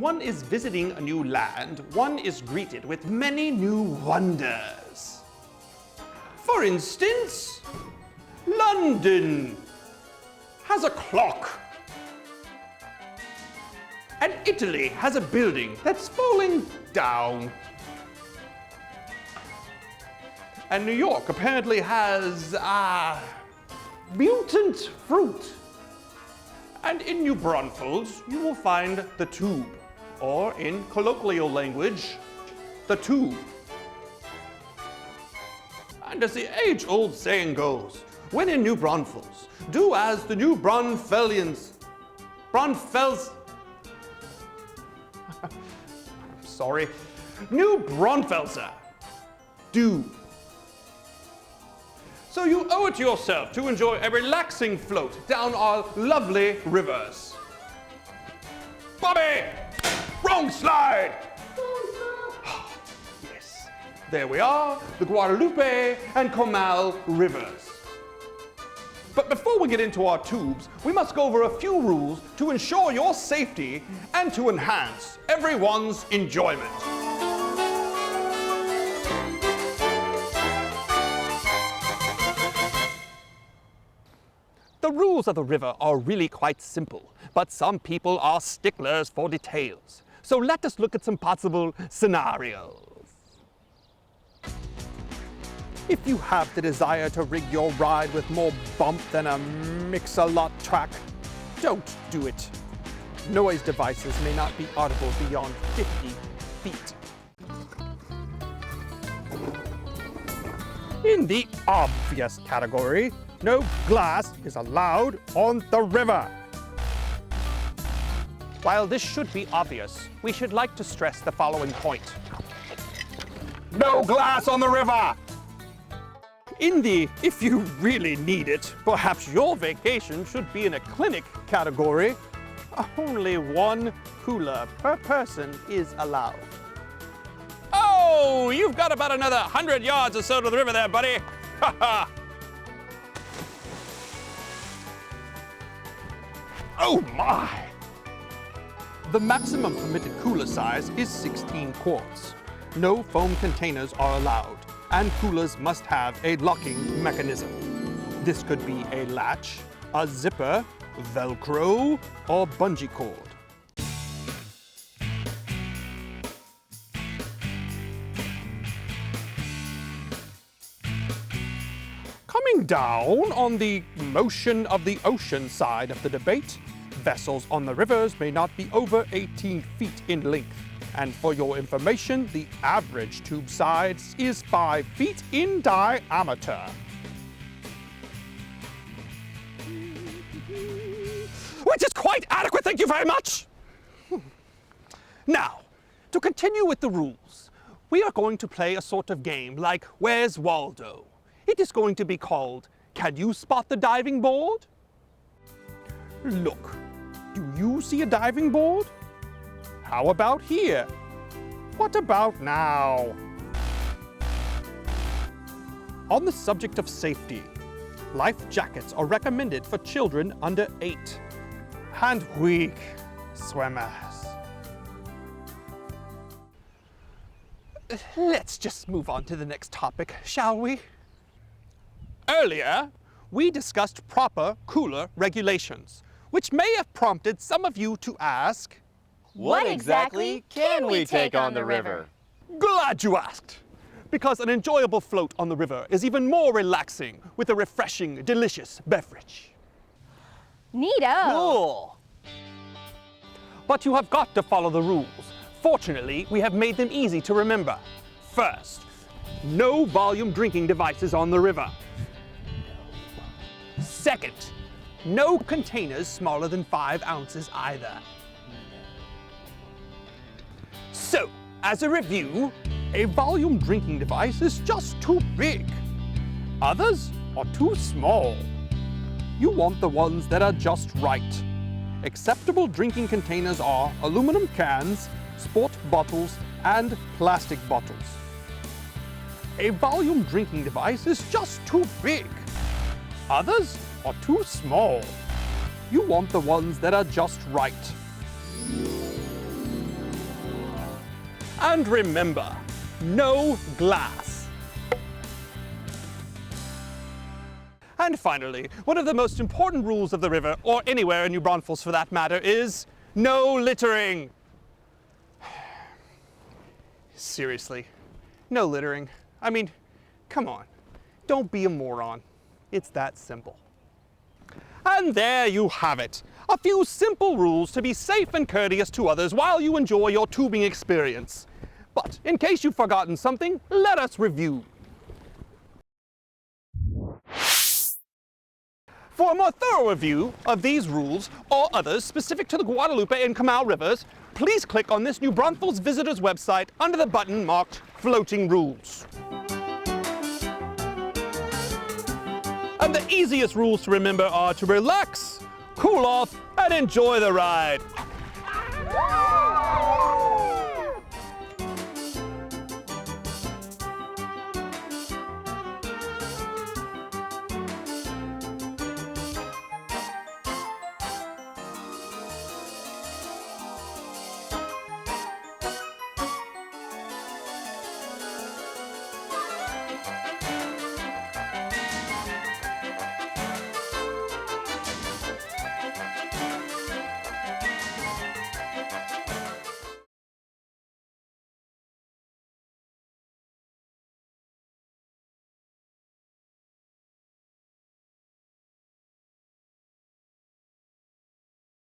one is visiting a new land, one is greeted with many new wonders. For instance, London has a clock. And Italy has a building that's falling down. And New York apparently has, mutant fruit. And in New Braunfels, you will find the tube, or in colloquial language, the tube. And as the age-old saying goes, when in New Braunfels, do as the New Braunfels, sorry, New Braunfelser do. So you owe it to yourself to enjoy a relaxing float down our lovely rivers. Bobby! Wrong slide! Yes, there we are, the Guadalupe and Comal rivers. But before we get into our tubes, we must go over a few rules to ensure your safety and to enhance everyone's enjoyment. The rules of the river are really quite simple, but some people are sticklers for details. So let us look at some possible scenarios. If you have the desire to rig your ride with more bump than a mix-a-lot track, don't do it. Noise devices may not be audible beyond 50 feet. In the obvious category, no glass is allowed on the river. While this should be obvious, we should like to stress the following point. No glass on the river! In the if you really need it, perhaps your vacation should be in a clinic category, only one cooler per person is allowed. Oh, you've got about another 100 yards or so to the river there, buddy. Ha ha! Oh my! The maximum permitted cooler size is 16 quarts. No foam containers are allowed, and coolers must have a locking mechanism. This could be a latch, a zipper, Velcro, or bungee cord. Coming down on the motion of the ocean side of the debate, vessels on the rivers may not be over 18 feet in length. And for your information, the average tube size is 5 feet in diameter. Which is quite adequate, thank you very much. Now, to continue with the rules, we are going to play a sort of game like Where's Waldo? It is going to be called, Can You Spot the Diving Board? Look, do you see a diving board? How about here? What about now? On the subject of safety, life jackets are recommended for children under 8 and weak swimmers. Let's just move on to the next topic, shall we? Earlier, we discussed proper cooler regulations, which may have prompted some of you to ask, what exactly can we take on the river? Glad you asked! Because an enjoyable float on the river is even more relaxing with a refreshing, delicious beverage. Neato! Cool! But you have got to follow the rules. Fortunately, we have made them easy to remember. First, no volume drinking devices on the river. Second, no containers smaller than 5 ounces either. So, as a review, a volume drinking device is just too big. Others are too small. You want the ones that are just right. Acceptable drinking containers are aluminum cans, sport bottles, and plastic bottles. A volume drinking device is just too big. Others are too small. You want the ones that are just right. And remember, no glass. And finally, one of the most important rules of the river, or anywhere in New Braunfels for that matter, is no littering. Seriously, no littering. I mean, come on, don't be a moron. It's that simple. And there you have it. A few simple rules to be safe and courteous to others while you enjoy your tubing experience. But in case you've forgotten something, let us review. For a more thorough review of these rules or others specific to the Guadalupe and Comal rivers, please click on this New Braunfels Visitors website under the button marked Floating Rules. And the easiest rules to remember are to relax, cool off, and enjoy the ride.